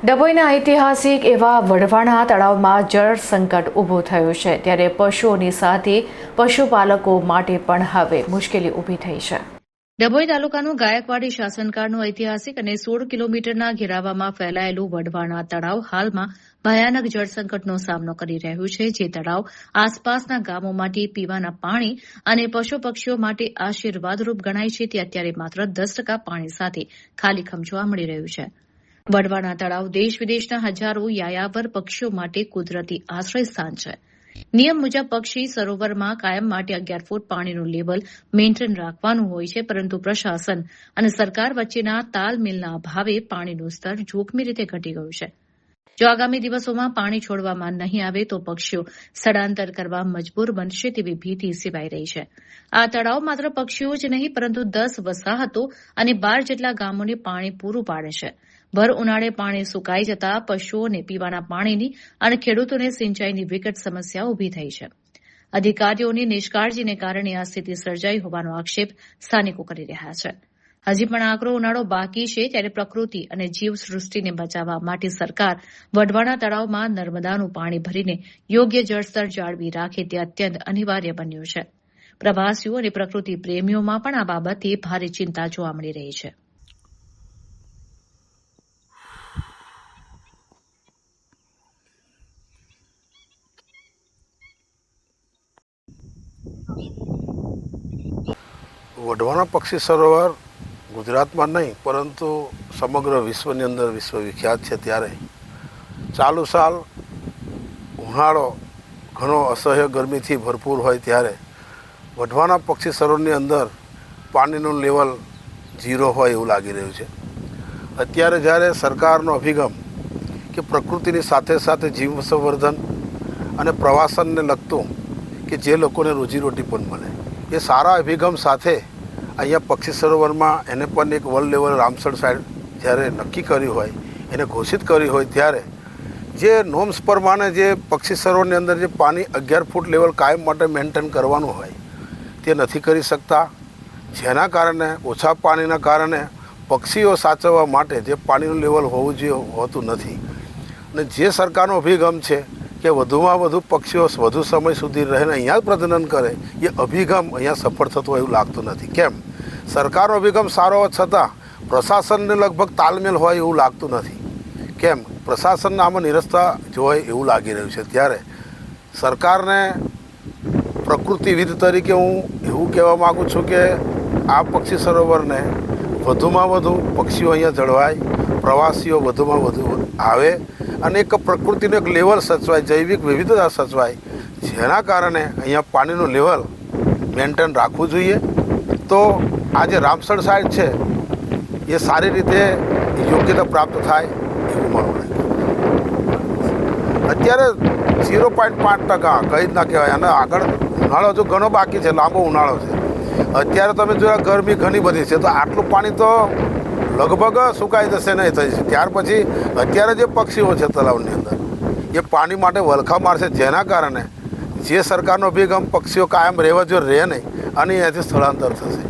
ડભોઈના ઐતિહાસિક એવા વઢવાણા તળાવમાં જળ સંકટ ઊભું થયું છે, ત્યારે પશુઓની સાથે પશુપાલકો માટે પણ હવે મુશ્કેલી ઊભી થઈ છે. ડભોઈ તાલુકાનું ગાયકવાડી શાસનકાળનું ઐતિહાસિક અને 16 કિલોમીટરના ઘેરાવામાં ફેલાયેલું વઢવાણા તળાવ હાલમાં ભયાનક જળ સંકટનો સામનો કરી રહ્યું છે, જે તળાવ આસપાસના ગામોમાંથી પીવાના પાણી અને પશુ પક્ષીઓ માટે આશીર્વાદરૂપ ગણાય છે, તે અત્યારે માત્ર 10% પાણી સાથે ખાલીખમ જોવા મળી રહ્યું છે. વઢવાણા તળાવ દેશ વિદેશના હજારો યાયાવર પક્ષીઓ માટે કુદરતી આશ્રય સ્થાન છે. નિયમ મુજબ પક્ષી સરોવરમાં કાયમ માટે 11 ફૂટ પાણીનું લેવલ મેન્ટેન રાખવાનું હોય છે, પરંતુ પ્રશાસન અને સરકાર વચ્ચેના તાલમેલના અભાવે પાણીનું સ્તર જોખમી રીતે ઘટી ગયું છે. જો આગામી દિવસોમાં પાણી છોડવામાં નહીં આવે તો પક્ષીઓ સ્થળાંતર કરવા મજબૂર બનશે તેવી ભીતિ સેવાઈ રહી છે. આ તળાવ માત્ર પક્ષીઓ જ નહીં પરંતુ 10 વસાહતો અને 12 જેટલા ગામોને પાણી પૂરું પાડે છે. ભર ઉનાળે પાણી સુકાઈ જતા પશુઓને પીવાના પાણીની અને ખેડૂતોને સિંચાઈની વિકટ સમસ્યા ઊભી થઈ છે. અધિકારીઓની નિષ્કાળજીને કારણે આ સ્થિતિ સર્જાઈ હોવાનો આક્ષેપ સ્થાનિકો કરી રહ્યા છે. હજી પણ આકરો ઉનાળો બાકી છે, ત્યારે પ્રકૃતિ અને જીવસૃષ્ટિને બચાવવા માટે સરકાર વઢવાણા તળાવમાં નર્મદાનું પાણી ભરીને યોગ્ય જળસ્તર જાળવી રાખે તે અત્યંત અનિવાર્ય બન્યું છે. પ્રવાસીઓ અને પ્રકૃતિ પ્રેમીઓમાં પણ આ બાબતે ભારે ચિંતા જોવા મળી રહી છે. વઢવાણા પક્ષી સરોવર ગુજરાતમાં નહીં પરંતુ સમગ્ર વિશ્વની અંદર વિશ્વવિખ્યાત છે. ત્યારે ચાલુ સાલ ઉનાળો ઘણો અસહ્ય ગરમીથી ભરપૂર હોય ત્યારે વઢવાણા પક્ષી સરોવરની અંદર પાણીનું લેવલ 0 હોય એવું લાગી રહ્યું છે. અત્યારે જ્યારે સરકારનો અભિગમ કે પ્રકૃતિની સાથે સાથે જીવ સંવર્ધન અને પ્રવાસનને લગતું કે જે લોકોને રોજીરોટી પણ મળે, એ સારા અભિગમ સાથે અહીંયા પક્ષી સરોવરમાં એને પણ એક વર્લ્ડ લેવલ રામસર સાઇટ જ્યારે નક્કી કર્યું હોય, એને ઘોષિત કર્યું હોય, ત્યારે જે નોર્મ્સ પ્રમાણે જે પક્ષી સરોવરની અંદર જે પાણી 11 ફૂટ લેવલ કાયમ માટે મેન્ટેન કરવાનું હોય તે નથી કરી શકતા. જેના કારણે ઓછા પાણીના કારણે પક્ષીઓ સાચવવા માટે જે પાણીનું લેવલ હોવું જોઈએ હોતું નથી. અને જે સરકારનો અભિગમ છે કે વધુમાં વધુ પક્ષીઓ વધુ સમય સુધી રહીને અહીંયા જ પ્રજનન કરે, એ અભિગમ અહીંયા સફળ થતો હોય એવું લાગતું નથી. કેમ? સરકારનો અભિગમ સારો હોવા છતાં પ્રશાસનને લગભગ તાલમેલ હોય એવું લાગતું નથી. કેમ? પ્રશાસનને આમાં નિરસતા જોવાય એવું લાગી રહ્યું છે. ત્યારે સરકારને પ્રકૃતિવિદ તરીકે હું એવું કહેવા માગું છું કે આ પક્ષી સરોવરને વધુમાં વધુ પક્ષીઓ અહીંયા જળવાય, પ્રવાસીઓ વધુમાં વધુ આવે અને એક પ્રકૃતિનું એક લેવલ સચવાય, જૈવિક વિવિધતા સચવાય, જેના કારણે અહીંયા પાણીનું લેવલ મેન્ટેન રાખવું જોઈએ. તો આ જે રામસર સાઇટ છે એ સારી રીતે યોગ્યતા પ્રાપ્ત થાય એવું માનવું છે. અત્યારે 0.5% કંઈ જ ના કહેવાય, અને આગળ ઉનાળો હજુ ઘણો બાકી છે, લાંબો ઉનાળો છે. અત્યારે તમે જોયા ગરમી ઘણી બધી છે, તો આટલું પાણી તો લગભગ સુકાઈ જશે નહીં થઈ છે. ત્યાર પછી અત્યારે જે પક્ષીઓ છે તળાવની અંદર એ પાણી માટે વલખા મારશે, જેના કારણે જે સરકારનો અભિગમ પક્ષીઓ કાયમ રહેવા જો રહે નહીં અને અહીંયાથી સ્થળાંતર થશે.